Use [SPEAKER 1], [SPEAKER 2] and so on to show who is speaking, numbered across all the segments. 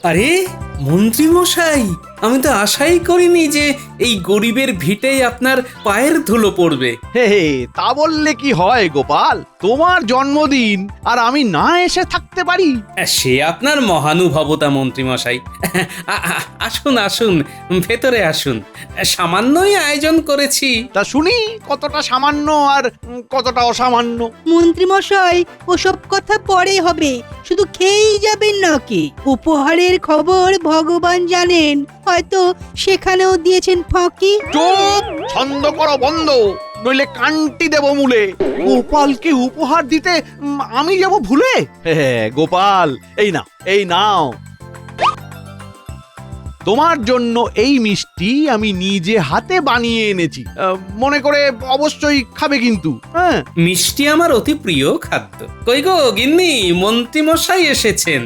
[SPEAKER 1] আরে মন্ত্রী মশাই, আমি তো আশাই করিনি যে এই গরিবের ভিটেই আপনার পায়ের ধুলো পড়বে।
[SPEAKER 2] হে হে, তা বললে কি হয় গোপাল? তোমার জন্মদিন আর আমি না এসে থাকতে পারি?
[SPEAKER 1] সে আপনার মহানুভবতা মন্ত্রী মশাই। আসুন আসুন, ভেতরে আসুন। সামান্যই আয়োজন করেছি।
[SPEAKER 2] তা শুনি কতটা সামান্য আর কতটা অসামান্য।
[SPEAKER 3] মন্ত্রীমশাই, ওসব কথা পরে হবে, শুধু খেয়েই যাবেন নাকি? উপহারের খবর ভগবান জানেন, হয়তো সেখানেও দিয়েছেন ফাঁকি।
[SPEAKER 2] চুপ! ছন্দ করো বন্ধ, নইলে কান্টি দেব মূলে। গোপালকে উপহার দিতে আমি যাব ভুলে? গোপাল, এই নাও, এই নাও। তোমার জন্য এই মিষ্টি আমি নিজে হাতে বানিয়ে এনেছি। মনে করে অবশ্যই খাবে কিন্তু। হ্যাঁ,
[SPEAKER 1] মিষ্টি আমার অতি প্রিয় খাদ্য। কই গো গিন্নি, মন্ত্রী মশাই এসেছেন।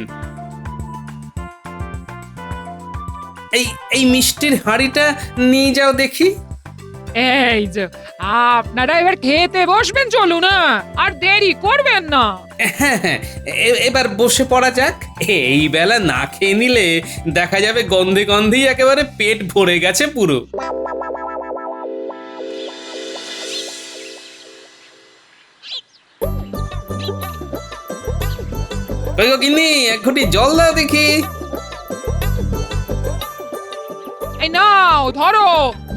[SPEAKER 1] এই এই মিষ্টির হাঁড়িটা নিয়ে যাও দেখি।
[SPEAKER 4] এই যে আপনারা এবার খেতে বসবেন, চলুন না, আর দেরি করবেন না।
[SPEAKER 1] হ্যাঁ হ্যাঁ, এবার বসে পড়া যাক। এই বেলা না খেয়ে নিলে দেখা যাবে গন্ধে গন্ধেই একেবারে পেট ভরে গেছে পুরো। কই গো গিন্নি, এক ঘটি জল দাও দেখি।
[SPEAKER 4] এই নাও ধরো,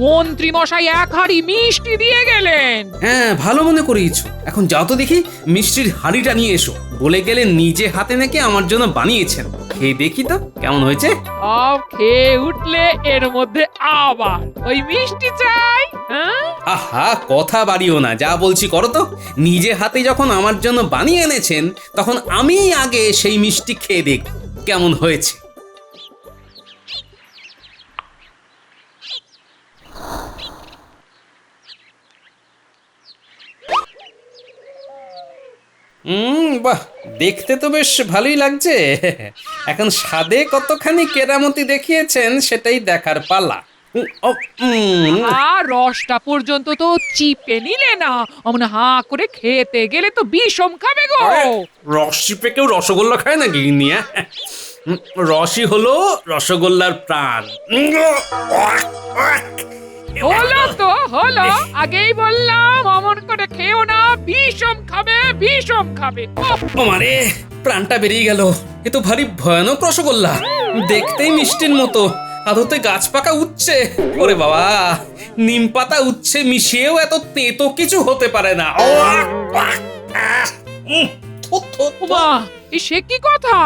[SPEAKER 4] মন্ত্রী মশাই এক হাঁড়ি মিষ্টি দিয়ে গেলেন।
[SPEAKER 1] হ্যাঁ, ভালো মনে করিয়েছো। এখন যাও তো দেখি মিষ্টির হাঁড়িটা নিয়ে এসো। বলে গেলে নিজে হাতে নাকি আমার জন্য বানিয়েছেন। খেয়ে দেখি তো কেমন হয়েছে।
[SPEAKER 4] সব খেয়ে উঠলে এর মধ্যে আবার ওই মিষ্টি চাই? হ্যাঁ,
[SPEAKER 1] আহা, কথা বাড়িও না, যা বলছি করো তো। নিজে হাতে যখন আমার জন্য বানিয়ে এনেছেন, তখন আমি আগে সেই মিষ্টি খেয়ে দেখ কেমন হয়েছে। বাহ, দেখতে তো বেশ ভালোই লাগছে। এখন স্বাদে কতখানি কেরামতি দেখিয়েছেন সেটাই দেখার পালা।
[SPEAKER 4] আর রসটা পর্যন্ত তো চিপে নিলে না, অমন হা করে খেতে গেলে তো বিষম খাবে গো।
[SPEAKER 1] রস চিপে কেউ রসগোল্লা খায় নাকি নিয়ে? রসই হলো রসগোল্লার প্রাণ।
[SPEAKER 4] হলো তো হলো, আগেই বললাম অমন করে খেও না, বিষম খাবে, বিষম খাবে।
[SPEAKER 1] আমারে প্রাণটা বেরিয়ে গেল। এ তো ভারী ভয়ানক রসগোল্লা, দেখতেই মিষ্টির মতো, আদতে গাছ পাকা উচ্ছে। ওরে বাবা, নিম পাতা উচ্ছে মিশিয়েও এত তেতো কিছু হতে পারে না।
[SPEAKER 4] মা, এই সে কি কথা?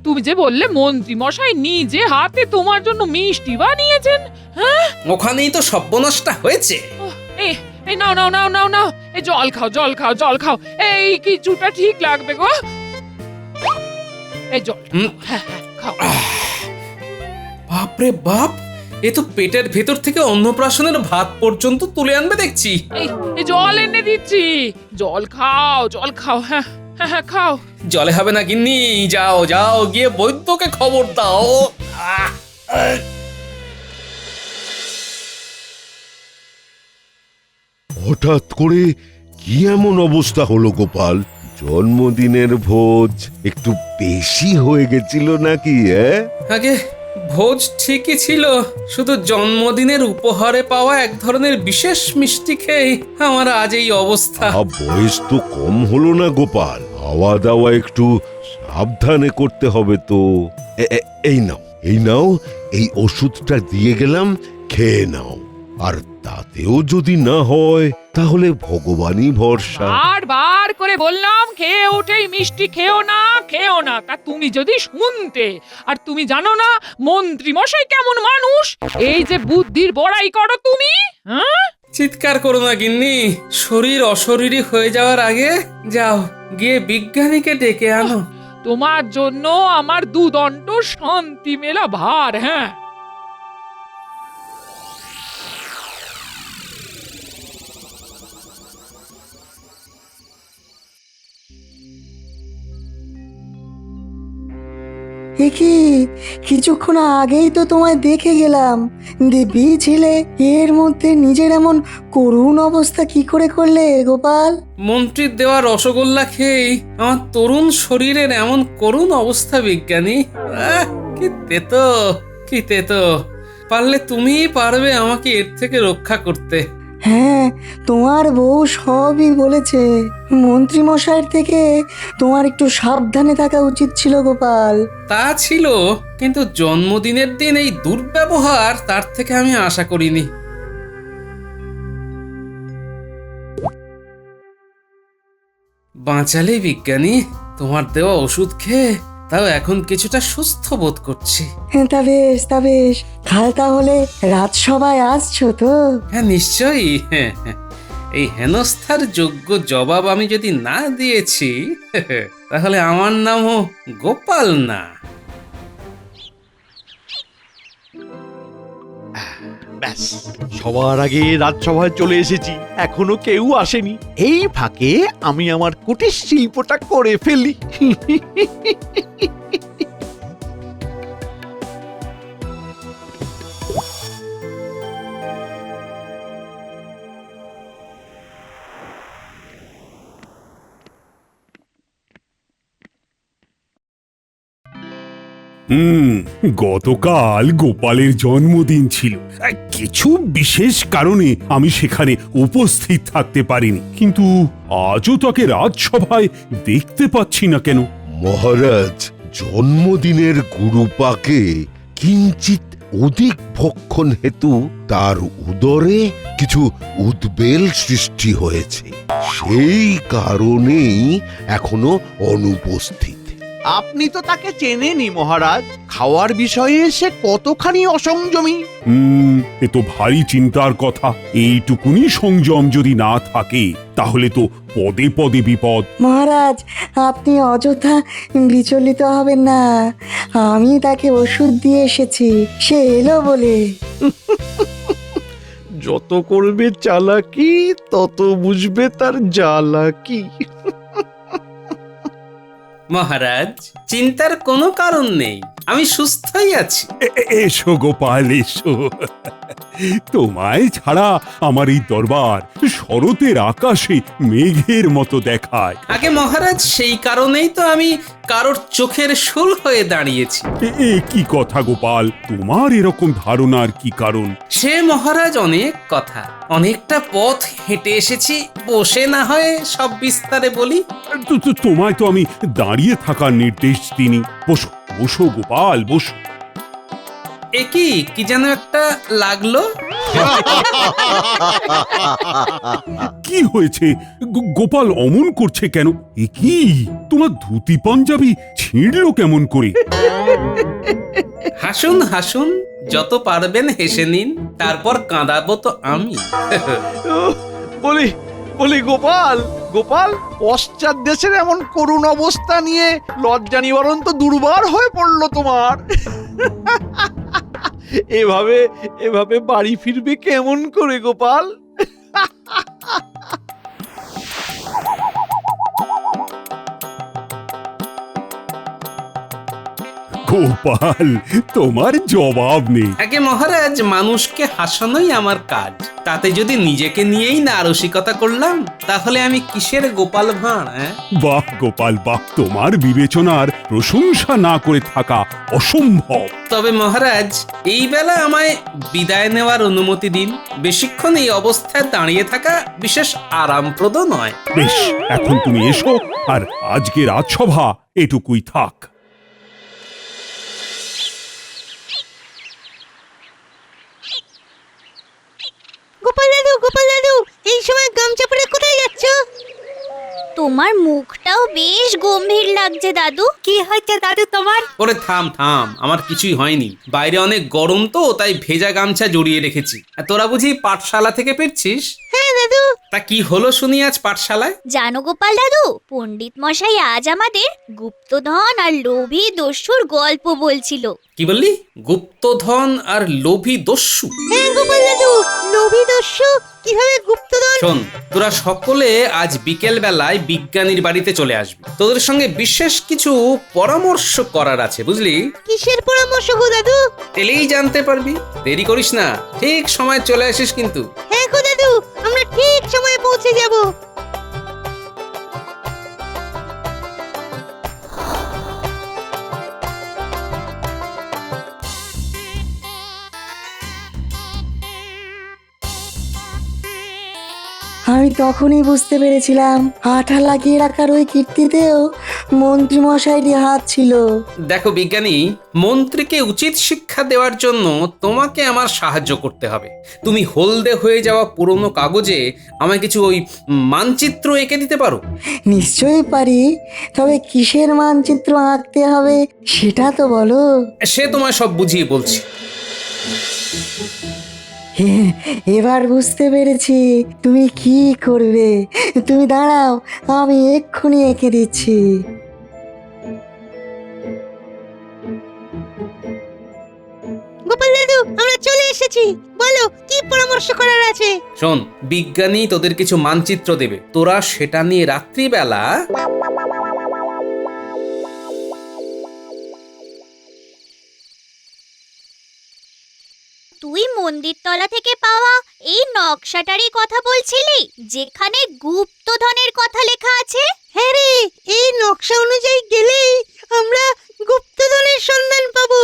[SPEAKER 4] তুমি যে বললে মন্ত্রী মশাই নিজে হাতে তোমার জন্য মিষ্টি বানিয়েছেন। হ্যাঁ,
[SPEAKER 1] ওখানেই তো সর্বনাশটা হয়েছে।
[SPEAKER 4] এই এই নাও নাও নাও নাও নাও, এই জল খাও, জল খাও, জল খাও, এই কিছুটা ঠিক লাগবে গো। এই জল, হ্যাঁ হ্যাঁ খাও।
[SPEAKER 1] বাপরে বাপ, এ তো পেটের ভেতর থেকে অন্নপ্রাশনের ভাত পর্যন্ত তুলে আনবে দেখছি।
[SPEAKER 4] এই এই জল এনে দিচ্ছি, জল খাও, জল খাও। হ্যাঁ হ্যাঁ হ্যাঁ খাও।
[SPEAKER 1] জলে হবে না গিন্নি, যাও যাও গিয়ে বৈদ্যকে খবর দাও।
[SPEAKER 5] হঠাৎ করে কি এমন অবস্থা হলো গোপাল? জন্মদিনের ভোজ একটু বেশি হয়ে গেছিল নাকি?
[SPEAKER 1] আগে ভোজ ঠিকই ছিল, শুধু জন্মদিনের উপহারে পাওয়া এক ধরনের বিশেষ মিষ্টি খেয়ে আমার আজ এই অবস্থা।
[SPEAKER 5] বয়স তো কম হলো না গোপাল, খাওয়া দাওয়া একটু সাবধানে করতে হবে তো। এই নাও, এই নাও, এই ওষুধটা দিয়ে গেলাম, খেয়ে নাও। আর তাতেও যদি না হয় তাহলে ভগবানই ভরসা।
[SPEAKER 4] বারবার করে বললাম খেয়ে উঠেই মিষ্টি খেও না, খেও না, তা তুমি যদি শুনতে। আর তুমি জানো না মন্ত্রী মশাই কেমন মানুষ, এই যে বুদ্ধির বড়াই করো তুমি। হ্যাঁ,
[SPEAKER 1] চিৎকার করো না গিন্নি, শরীর অশরীরী হয়ে যাওয়ার আগে যাও গিয়ে বিজ্ঞানীকে ডেকে আনো।
[SPEAKER 4] তোমার জন্য আমার দুদণ্ড শান্তি মেলা ভার। হ্যাঁ,
[SPEAKER 6] কি কিছুক্ষণ আগেই তো তোমায় দেখে গেলাম, দিব্যি ছিলে, এর মধ্যে নিজের এমন করুণ অবস্থা কি করে করলে গোপাল?
[SPEAKER 1] মন্ত্রীর দেওয়া রসগোল্লা খেয়েই আমার তরুণ শরীরের এমন করুণ অবস্থা বিজ্ঞানী। কি তেতো পারলে তুমিই পারবে আমাকে এর থেকে রক্ষা করতে।
[SPEAKER 6] হ্যাঁ, তোমার বউ সবই বলেছে। মন্ত্রী মশাইয়ের থেকে তোমার একটু সাবধানে থাকা উচিত ছিল গোপাল।
[SPEAKER 1] তা ছিল, কিন্তু জন্মদিনের দিন এই দুর্ব্যবহার তার থেকে আমি আশা করিনি। বাঁচালে বিজ্ঞানী, তোমার দেওয়া ওষুধ খেয়ে তাও এখন কিছুটা সুস্থ বোধ করছি।
[SPEAKER 6] তা বেশ, কাল তাহলে রাজসভায় আসছো তো?
[SPEAKER 1] হ্যাঁ নিশ্চয়ই। এই হেনস্থার যোগ্য জবাব আমি যদি না দিয়েছি তাহলে আমার নামও গোপাল না।
[SPEAKER 2] ব্যাস, সবার আগে রাজসভায় চলে এসেছি, এখনো কেউ আসেনি। এই ফাঁকে আমি আমার কুটির শিল্পটা করে ফেলি।
[SPEAKER 7] গতকাল গোপালের জন্মদিন ছিল। কিছু বিশেষ কারণে আমি সেখানে উপস্থিত থাকতে পারিনি, কিন্তু আজও তাকে রাজসভায় দেখতে পাচ্ছি না কেন।
[SPEAKER 5] মহারাজ, জন্মদিনের গুরুপাকে কিঞ্চিত অধিক ভক্ষণ হেতু তার উদরে কিছু উদ্বেল সৃষ্টি হয়েছে, সেই কারণেই এখনো অনুপস্থিত।
[SPEAKER 2] আপনি তো তাকে চেনেনই মহারাজ, খাওয়ার বিষয়ে সে কতখানি অসংযমী।
[SPEAKER 7] এ তো ভারী চিন্তার কথা। এইটুকুনি সংযম যদি না থাকে তাহলে তো পদে পদে বিপদ।
[SPEAKER 6] মহারাজ, আপনি অযথা বিচলিত হবেন না। আমি তাকে ওষুধ দিয়ে এসেছি, সে এলো বলে।
[SPEAKER 2] যত করবে চালাকি তত বুঝবে তার জ্বালাকি।
[SPEAKER 1] মহারাজ, চিন্তার কোনো কারণ নেই, আমি সুস্থই আছি।
[SPEAKER 7] এসো গোপাল, এসো। তোমায় ছাড়া আমার এই দরবার শরতের আকাশে মেঘের মতো দেখায়।
[SPEAKER 1] আগে মহারাজ, সেই কারণেই তো আমি কারোর চোখের শূল হয়ে দাঁড়িয়েছি।
[SPEAKER 7] এ কি কথা গোপাল, তোমার এরকম ধারণার কি কারণ?
[SPEAKER 1] সে মহারাজ অনেক কথা, অনেকটা পথ হেঁটে এসেছি, বসে না হয় সব বিস্তারে বলি।
[SPEAKER 7] তোমায় তো আমি দাঁড়িয়ে থাকার নির্দেশ দিইনি। বসো বসো গোপাল, বসো।
[SPEAKER 1] কি যেন একটা লাগলো।
[SPEAKER 7] কি হয়েছে? গোপাল অমন করছে কেন? কি তোমার ধুতি পাঞ্জাবি ছিঁড়লো কেমন করে?
[SPEAKER 1] হাসুন হাসুন, যত পারবেন হেসে নিন, তারপর কাঁদাবো তো আমি।
[SPEAKER 2] বলি বলি গোপাল, গোপাল, পশ্চাৎ দেশের এমন করুণ অবস্থা নিয়ে লজ্জা নিবারণ তো দুর্বার হয়ে পড়লো তোমার। এভাবে এভাবে বাড়ি ফিরবে কেমন করে গোপাল?
[SPEAKER 7] গোপাল, তোমার জবাব নেই।
[SPEAKER 1] আগে মহারাজ, মানুষকে হাসানোই আমার কাজ, তাতে যদি নিজেকে নিয়েই না রসিকতা করলাম তাহলে আমি কিসের গোপাল ভাঁড়?
[SPEAKER 7] বাহ গোপাল বাহ, তোমার বিবেচনার প্রশংসা না করে থাকা অসম্ভব।
[SPEAKER 1] তবে মহারাজ, এই বেলা আমায় বিদায় নেওয়ার অনুমতি দিন। বেশিক্ষণ এই অবস্থায় দাঁড়িয়ে থাকা বিশেষ আরামপ্রদ নয়।
[SPEAKER 7] বেশ, এখন তুমি এসো, আর আজকে রাজসভা এটুকুই থাক।
[SPEAKER 3] গোপাল দাদু, এই সময় গামছা পরে কোথায় যাচ্ছ?
[SPEAKER 8] তোমার মুখটাও বেশ গম্ভীর লাগছে দাদু।
[SPEAKER 3] কি হয়েছে দাদু তোমার?
[SPEAKER 1] ওরে থাম থাম, আমার কিছুই হয়নি। বাইরে অনেক গরম তো, তাই ভেজা গামছা জড়িয়ে রেখেছি। আর তোরা বুঝি পাঠশালা থেকে ফিরছিস?
[SPEAKER 3] হ্যাঁ দাদু।
[SPEAKER 1] তা কি হলো শুনি আজ পাঠশালায়?
[SPEAKER 8] জানো গোপাল দাদু, পণ্ডিত মশাই আজ আমাদের গুপ্তধন আর লোভী দস্যুর গল্প বলছিল।
[SPEAKER 1] কি বললি? গুপ্তধন আর লোভী দস্যু?
[SPEAKER 3] হ্যাঁ গোপাল দাদু, লোভী দস্যু কিভাবে গুপ্তধন?
[SPEAKER 1] শোন, তোরা সকলে আজ বিকেল বেলায় বিজ্ঞানীর বাড়িতে চলে আসবি। তোদের সঙ্গে বিশেষ কিছু পরামর্শ করার আছে, বুঝলি?
[SPEAKER 3] কিসের পরামর্শ গো দাদু?
[SPEAKER 1] এলেই জানতে পারবি। দেরি করিস না, ঠিক সময় চলে আসিস কিন্তু।
[SPEAKER 3] হ্যাঁ গো দাদু, আমরা ঠিক সময়ে পৌঁছে যাব।
[SPEAKER 6] আমি তখনই বুঝতে পেরেছিলাম আঠা লাগিয়ে রাখার ওই কীর্তিতেও মন্ত্রী মশাইয়েরই হাত ছিল।
[SPEAKER 1] দেখো বিজ্ঞানী, মন্ত্রীকে উচিত শিক্ষা দেওয়ার জন্য তোমাকে আমার সাহায্য করতে হবে। তুমি হলদে হয়ে যাওয়া পুরনো কাগজে আমায় কিছু ওই মানচিত্র এঁকে দিতে পারো?
[SPEAKER 6] নিশ্চয়ই পারি, তবে কিসের মানচিত্র আঁকতে হবে সেটা তো বলো।
[SPEAKER 1] সে তোমায় সব বুঝিয়ে বলছি।
[SPEAKER 6] এবার বুঝতে পেরেছি তুমি কি করবে। তুমি দাঁড়াও, আমি এক্ষুনি এঁকে দিচ্ছি।
[SPEAKER 3] গোপাল দাদু, আমরা চলে এসেছি, বলো কি পরামর্শ করার আছে?
[SPEAKER 1] শোন, বিজ্ঞানী তোদের কিছু মানচিত্র দেবে, তোরা সেটা নিয়ে রাত্রিবেলা
[SPEAKER 8] তুই মন্দিরতলা থেকে পাওয়া এই নকশাটারই কথা বলছিলি, যেখানে গুপ্তধনের কথা লেখা আছে?
[SPEAKER 3] হ্যাঁ রে, এই নকশা অনুযায়ী গেলেই আমরা গুপ্তধনের সন্ধান পাবো।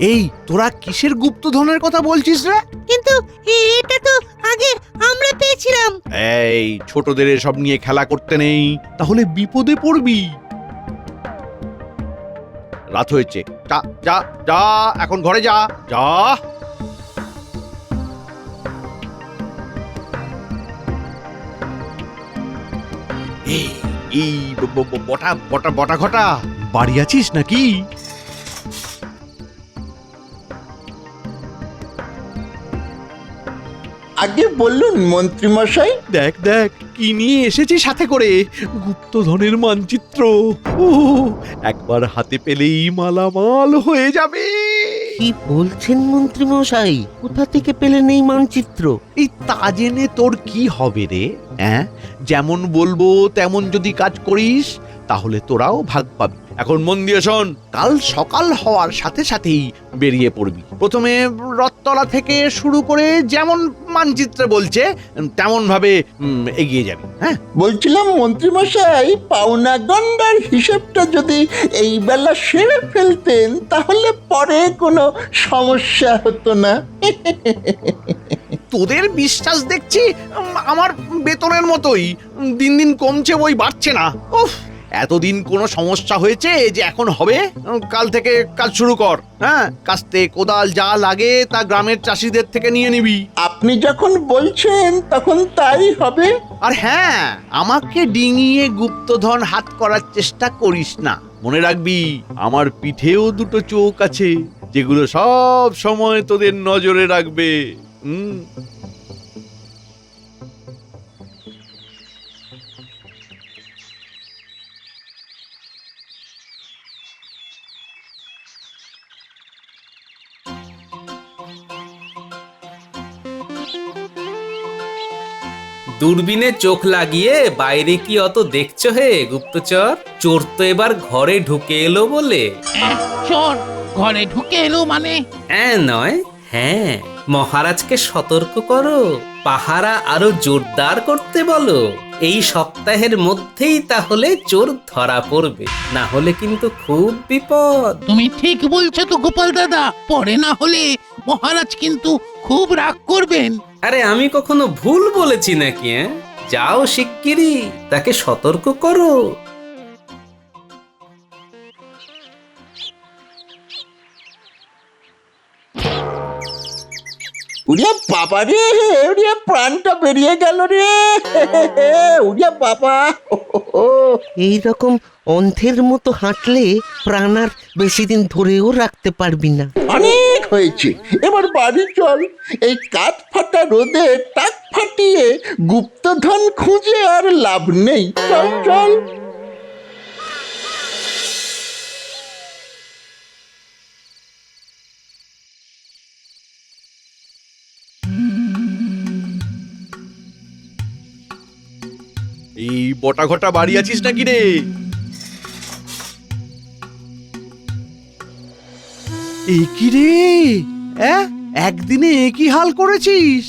[SPEAKER 2] এই তোরা কিসের গুপ্তধনের কথা বলছিস রে?
[SPEAKER 3] কিন্তু এটা তো আগে আমরা পেয়েছিলাম।
[SPEAKER 2] এই ছোটদের এসব নিয়ে খেলা করতে নেই, তাহলে বিপদে পড়বি। রাত হয়েছে, যা যা যা, এখন ঘরে যা যা। এই বটা বটা বটা ঘটা, বাড়ি আছিস নাকি?
[SPEAKER 9] আগে বলুন মন্ত্রী মশাই।
[SPEAKER 2] দেখ দেখ কি নিয়ে এসেছি সাথে করে, গুপ্তধনের মানচিত্র। ও, একবার হাতে পেলেই মালামাল হয়ে যাবে।
[SPEAKER 10] কি বলছেন মন্ত্রী মশাই? কোথা থেকে পেলেন এই মানচিত্র?
[SPEAKER 2] এই তা জেনে তোর কি হবে রে? হ্যাঁ, যেমন বলবো তেমন যদি কাজ করিস তাহলে তোরাও ভাগ পাবি। এখন মন দিয়ে শোন, কাল সকাল হওয়ার সাথে সাথেই বেরিয়ে পড়বি। প্রথমে রথতলা থেকে শুরু করে যেমন মানচিত্রে বলছে তেমন ভাবে এগিয়ে যাবি। হ্যাঁ,
[SPEAKER 9] বলছিলাম মন্ত্রী মশাই, পাওনা গন্ডার হিসেবটা যদি এই বেলা সেরে ফেলতেন তাহলে পরে কোনো সমস্যা হতো না।
[SPEAKER 2] তোদের বিশ্বাস দেখছি আমার বেতনের মতোই দিন দিন কমছে, বই বাড়ছে না। উফ, এতদিন কোনো সমস্যা হয়েছে যে এখন হবে? কাল থেকে কাজ শুরু কর। হ্যাঁ, কাস্তে কোদাল যা লাগে তা গ্রামের চাষিদের থেকে নিয়ে নিবি।
[SPEAKER 9] আপনি যখন বলছেন তখন তাই হবে।
[SPEAKER 2] আর হ্যাঁ, আমাকে ডিঙিয়ে গুপ্তধন হাত করার চেষ্টা করিস না। মনে রাখবি, আমার পিঠেও দুটো চোখ আছে, যেগুলো সব সময় তোদের নজরে রাখবে।
[SPEAKER 1] দূরবীনে চোখ লাগিয়ে বাইরে কি অত দেখছো হে গুপ্তচর? চোর তো এবার ঘরে ঢুকে এলো বলে।
[SPEAKER 11] চোর ঘরে ঢুকে এলো মানে?
[SPEAKER 1] নয়, হ্যাঁ, মহারাজকে সতর্ক করো, পাহারা আরো জোরদার করতে বলো। এই সপ্তাহের মধ্যেই তাহলে চোর ধরা পড়বে, না হলে কিন্তু খুব বিপদ।
[SPEAKER 11] তুমি ঠিক বলছো তো গোপাল দাদা, পরে না হলে মহারাজ কিন্তু খুব রাগ করবেন।
[SPEAKER 1] আরে আমি কখনো ভুল বলেছি নাকি? যাও শিগগিরই তাকে সতর্ক করো।
[SPEAKER 9] উড়িয়া বাবা রে, উড়িয়া প্রাণটা বেরিয়ে গেল রে, উড়িয়া বাবা।
[SPEAKER 10] এই রকম অন্ধের মতো হাঁটলে প্রাণ আর বেশি দিন ধরেও রাখতে পারবি না।
[SPEAKER 9] অনেক হয়েছে, এবার বাড়ি চল। এই কাঠ ফাটা রোদে টাক ফাটিয়ে গুপ্তধন খুঁজে আর লাভ নেই। চল চল।
[SPEAKER 2] এই বটা ঘটা বাড়ি আছিস নাকি রে? এই কি রে, একদিনে একই হাল করেছিস?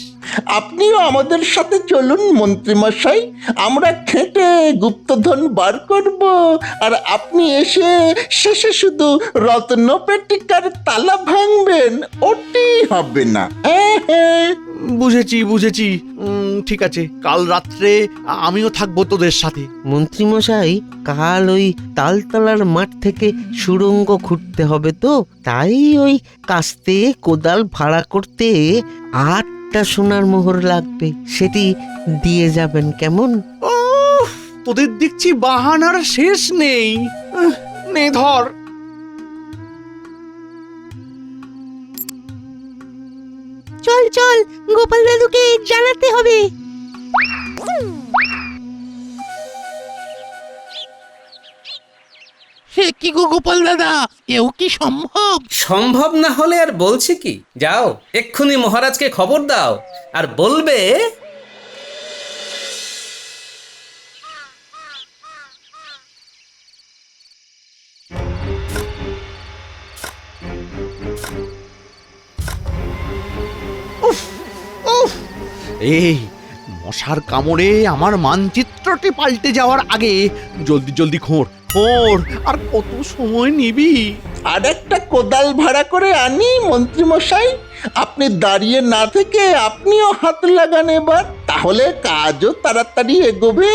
[SPEAKER 9] আপনিও আমাদের সাথে চলুন মন্ত্রীমশাই, আমরা খেটে গুপ্তধন বার করব, আর আপনি এসে শেষে শুধু রত্নপেটিকার তালা ভাঙবেন, ওটি হবে না। হ্যাঁ,
[SPEAKER 2] বুঝেছি বুঝেছি। ঠিক আছে, কাল রাত্রে আমিও থাকবো তোদের সাথে।
[SPEAKER 10] মন্ত্রীমশাই, কাল ওই তালতলার মাঠ থেকে সুড়ঙ্গ খুঁড়তে হবে তো, তাই ওই কাস্তে কোদাল ভাড়া করতে 8টা সোনার মোহর লাগবে, সেটি দিয়ে যাবেন কেমন?
[SPEAKER 2] তোদের দেখছি বাহানার শেষ নেই। নে ধর।
[SPEAKER 3] চল চল, গোপাল দাদুকে জানাতে হবে।
[SPEAKER 11] সে কি গো গোপাল দাদা, এও কি সম্ভব?
[SPEAKER 1] সম্ভব না হলে আর বলছি কি, যাও এক্ষুনি মহারাজকে খবর দাও আর বলবে
[SPEAKER 2] এই মশার কামড়ে আমার মানচিত্রটি পাল্টে যাওয়ার আগে জলদি জলদি খোঁড় খোঁড়। আর কত সময় নিবি?
[SPEAKER 9] আর একটা কোদাল ভাড়া করে আনি মন্ত্রীমশাই, আপনি দাঁড়িয়ে না থেকে আপনিও হাত লাগান এবার, তাহলে কাজও তাড়াতাড়ি এগোবে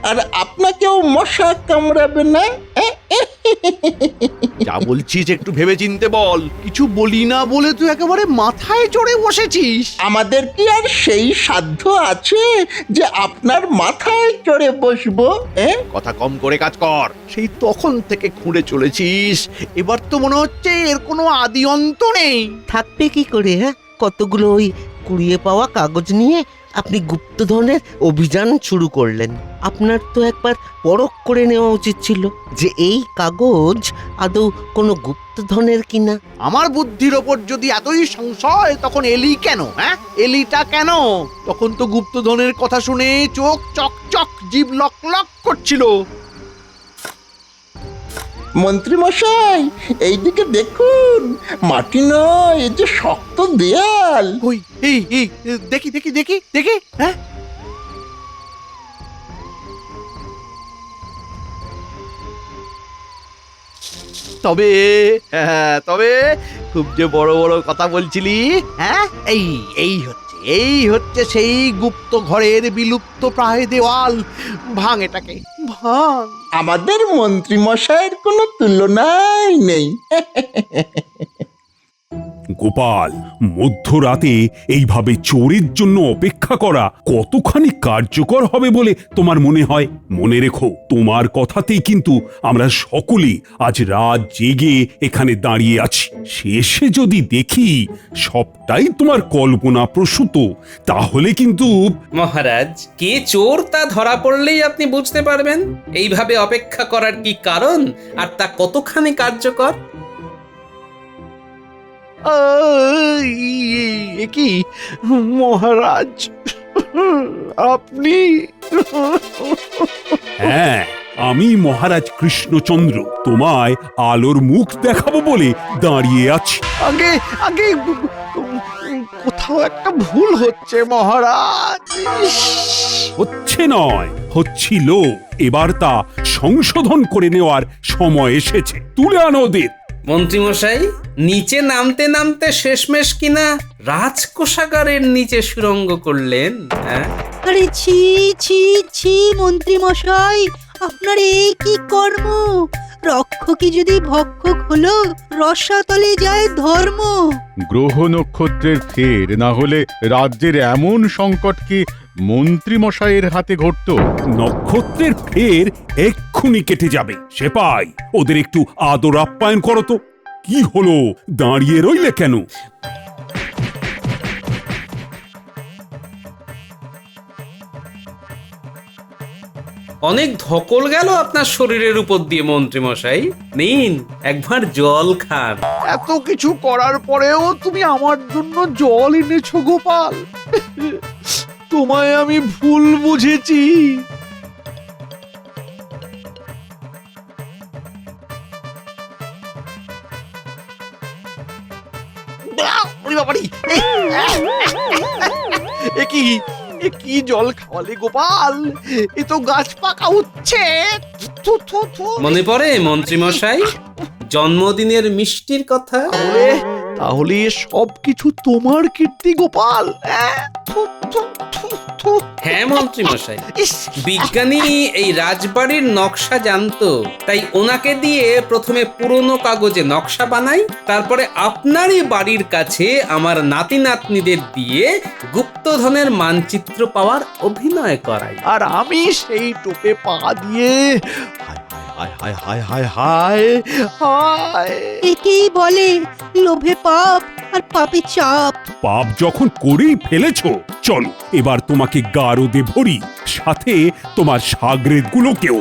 [SPEAKER 9] আর আপনাকেও মশা কামড়াবে না।
[SPEAKER 2] যা বলছিস একটু ভেবে চিনতে বল। কিছু বলি না বলে তুই একেবারে মাথায় চড়ে বসেছিস।
[SPEAKER 9] আমাদের কি আর সেই সাধ্য আছে যে আপনার মাথায় চড়ে বসবো?
[SPEAKER 2] কথা কম করে কাজ কর। সেই তখন থেকে খুঁড়ে চলেছিস, এবার তো মনে হচ্ছে এর কোনো আদি অন্ত নেই।
[SPEAKER 10] থাকবে কি করে? হ্যাঁ, কতগুলো ওই কুড়িয়ে পাওয়া কাগজ নিয়ে আপনি গুপ্তধনের অভিযান শুরু করলেন। আপনার তো একবার পরখ করে নেওয়া উচিত ছিল যে এই কাগজ আদৌ কোনো গুপ্তধনের কিনা।
[SPEAKER 2] আমার বুদ্ধির ওপর যদি এতই সংশয়, তখন এলি কেন? হ্যাঁ, এলিটা কেন? তখন তো গুপ্তধনের কথা শুনে চোখ চকচক, জিভ লক লক করছিল।
[SPEAKER 9] মন্ত্রীমশাই, এইদিকে দেখুন, মাটি নয়, এই যে শক্ত দেয়াল।
[SPEAKER 2] ওই এই এই দেখি দেখি দেখি দেখি। হ্যাঁ, তবে তবে খুব যে বড় বড় কথা বলছিলি। হ্যাঁ, এই হচ্ছে সেই গুপ্ত ঘরের বিলুপ্ত প্রায় দেওয়াল। ভাঙ এটাকে, ভাঙ।
[SPEAKER 9] আমাদের মন্ত্রীমশাইয়ের কোনো তুলনাই নেই।
[SPEAKER 7] গোপাল, মধ্যরাতে এইভাবে চোরের জন্য অপেক্ষা করা কতখানি কার্যকর হবে বলে তোমার মনে হয়? মনে রেখো, তোমার কথাতেই কিন্তু আমরা সকলেই আজ রাত জেগে এখানে দাঁড়িয়ে আছি। শেষে যদি দেখি সবটাই তোমার কল্পনা প্রসূত, তাহলে কিন্তু
[SPEAKER 1] মহারাজ, কে চোর তা ধরা পড়লেই আপনি বুঝতে পারবেন এইভাবে অপেক্ষা করার কি কারণ আর তা কতখানি কার্যকর।
[SPEAKER 2] কি মহারাজ, আপনি?
[SPEAKER 7] হ্যাঁ, আমি মহারাজ কৃষ্ণচন্দ্র তোমায় আলোর মুখ দেখাবো বলে দাঁড়িয়ে আছি।
[SPEAKER 2] আগে আগে কোথাও একটা ভুল হচ্ছে মহারাজ।
[SPEAKER 7] হচ্ছে নয়, হচ্ছিল। এবার তা সংশোধন করে নেওয়ার সময় এসেছে। তুলে আনো ওদের।
[SPEAKER 1] মন্ত্রীমশাই, নিচে নামতে নামতে শেষমেশ কিনা রাজকোষাগারের নিচে সুড়ঙ্গ করলেন। হ্যাঁ,
[SPEAKER 3] আরে ছি ছি ছি মন্ত্রী মশাই, আপনার এই কি কর্ম? রক্ষকই যদি ভক্ষক হলো, রসাতলে যায় ধর্ম।
[SPEAKER 12] গ্রহ নক্ষত্রের ফের না হলে রাজ্যের এমন সংকট কি মন্ত্রী মশাইয়ের হাতে ঘটতো?
[SPEAKER 7] নক্ষত্রের ফের এক্ষুনি কেটে যাবে। সেপাই, ওদের একটু আদর আপ্যায়ন করো তো। কি হলো, দাঁড়িয়ে রইলে কেন?
[SPEAKER 1] অনেক ধকল গেল আপনার শরীরের উপর দিয়ে মন্ত্রীমশাই, নিন একবার জল খান।
[SPEAKER 2] এত কিছু করার পরেও তুমি আমার জন্য জল এনেছো গোপাল? তোমায় আমি ভুল বুঝেছি। এ এ কি জল খাওয়ালে গোপাল? এ তো গাছ পাকা উঠছে। থু, থু, থু।
[SPEAKER 1] মনে পড়ে মন্ত্রী মশাই জন্মদিনের মিষ্টির কথা?
[SPEAKER 2] তাহলে সব কিছু তোমার কীর্তি গোপাল। থু, থু, থু, থু।
[SPEAKER 1] হ্যাঁ মন্ত্রী মশাই,
[SPEAKER 2] ইস,
[SPEAKER 1] বিজ্ঞানী এই রাজবাড়ির নকশা জানতো, তাই ওনাকে দিয়ে প্রথমে পুরনো কাগজে নকশা বানাই, তারপরে আপনারই বাড়ির কাছে আমার নাতি নাতনিদের দিয়ে গুপ্তধনের মানচিত্র পাওয়ার অভিনয় করাই।
[SPEAKER 2] আর আমি সেই টোপে পা দিয়ে হায় হায় হায় হায় হায় হায়।
[SPEAKER 3] একেই বলে লোভে পাপ আর পাপে চাপ।
[SPEAKER 7] পাপ যখন করেই ফেলেছো, চলো এবার তোমাকে গারদে ভরি, সাথে তোমার সাগরেদ গুলোকেও।